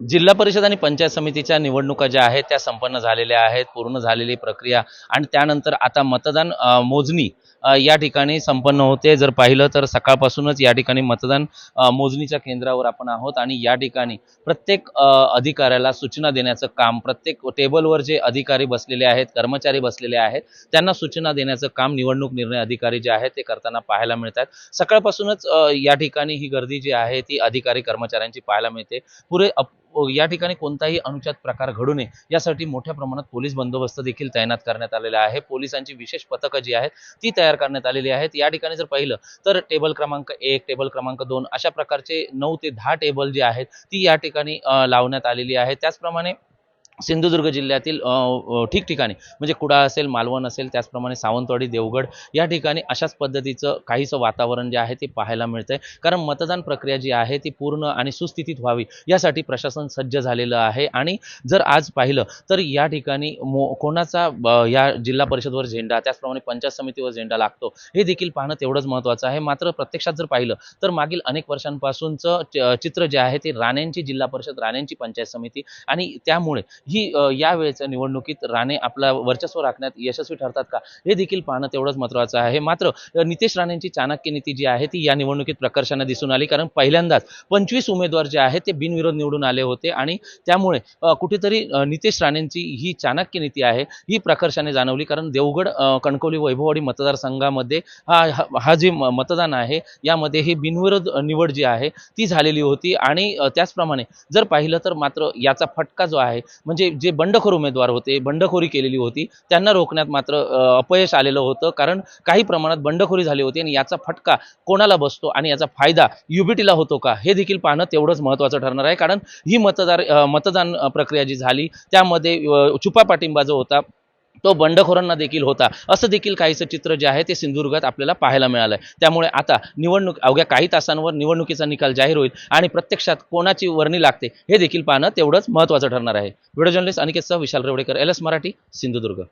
जिल्हा परिषद आणि पंचायत समितीच्या निवडणुका ज्या आहेत त्या संपन्न झालेल्या आहेत, पूर्ण झालेली प्रक्रिया आणि त्यानंतर आता मतदान मोजणी या ठिकाणी संपन्न होते। जर पाहिलं तर सकाळपासूनच या ठिकाणी मतदान मोजणीच्या केंद्रावर आपण आहोत आणि या ठिकाणी प्रत्येक अधिकाऱ्याला सूचना देण्याचं काम, प्रत्येक टेबलवर जे अधिकारी बसलेले आहेत, कर्मचारी बसलेले आहेत, त्यांना सूचना देण्याचं काम निवडणूक निर्णय अधिकारी जे आहेत ते करताना पाहायला मिळतात। सकाळपासूनच या ठिकाणी ही गर्दी जी आहे ती अधिकारी कर्मचाऱ्यांची पाहायला मिळते। या ठिकाणी कोणताही अनुचित प्रकार घडू नये यासाठी मोठ्या प्रमाणात पोलीस बंदोबस्त देखील तैनात करण्यात आलेला आहे। पोलिसांची विशेष पथकं जी आहेत ती तयार करण्यात आलेली आहेत। या ठिकाणी जर पाहिलं तर टेबल क्रमांक 1, टेबल क्रमांक 2 अशा प्रकारचे 9 ते 10 टेबल जे आहेत ती या ठिकाणी लावण्यात आलेली आहे। त्याचप्रमाणे सिंधुदुर्ग जिल्ह्यातील ठिकठिकाणी म्हणजे कुडाळ असेल, मालवण असेल, त्याचप्रमाणे सावंतवाडी, देवगड या ठिकाणी अशाच पद्धतीचं काहीसं वातावरण जे आहे ते पाहायला मिळतंय। कारण मतदान प्रक्रिया जी आहे ती पूर्ण आणि सुस्थितीत व्हावी यासाठी प्रशासन सज्ज झालेलं आहे। आणि जर आज पाहिलं तर या ठिकाणी कोणाचा या जिल्हा परिषदवर झेंडा, त्याचप्रमाणे पंचायत समितीवर झेंडा लागतो हे देखील पाहणं तेवढंच महत्त्वाचं आहे। मात्र प्रत्यक्षात जर पाहिलं तर मागील अनेक वर्षांपासूनचं चित्र जे आहे ते राणेंची जिल्हा परिषद, राणेंची पंचायत समिती आणि त्यामुळे ही यावेळेच्या निवडणुकीत राणे आपला वर्चस्व राखण्यात यशस्वी ठरतात का हे देखील पाहणं तेवढंच महत्त्वाचं आहे। मात्र नितेश राणेंची चाणक्य नीती जी आहे ती या निवडणुकीत प्रकर्षाने दिसून आली। कारण पहिल्यांदाच 25 उमेदवार जे आहेत ते बिनविरोध निवडून आले होते आणि त्यामुळे कुठेतरी नितेश राणेंची ही चाणक्य नीती आहे ही प्रकर्षाने जाणवली। कारण देवगड, कणकवली, वैभववाडी मतदारसंघामध्ये हा जे मतदान आहे यामध्ये ही बिनविरोध निवड जी आहे ती झालेली होती। आणि त्याचप्रमाणे जर पाहिलं तर मात्र याचा फटका जो आहे म्हणजे जे बंडखोर उमेदवार होते, बंडखोरी केलेली होती, त्यांना रोखण्यात मात्र अपयश आलेलं होतं। कारण काही प्रमाणात बंडखोरी झाली होती आणि याचा फटका कोणाला बसतो आणि याचा फायदा युबीटीला होतो का हे देखील पाहणं तेवढंच महत्त्वाचं ठरणार आहे। कारण ही मतदान प्रक्रिया जी झाली त्यामध्ये छुपा पाठिंबा जो होता तो बंडखोरांना देखील होता, असं देखील काहीसं चित्र जे आहे ते सिंधुदुर्गात आपल्याला पाहायला मिळालंय। त्यामुळे आता निवडणूक अवघ्या काही तासांवर निवडणुकीचा निकाल जाहीर होईल आणि प्रत्यक्षात कोणाची वर्णी लागते हे देखील पाहणं तेवढंच महत्त्वाचं ठरणार आहे। व्हिडिओ जर्नलिस्ट अनिकेत सह विशाल रेवडेकर, LS मराठी, सिंधुदुर्ग।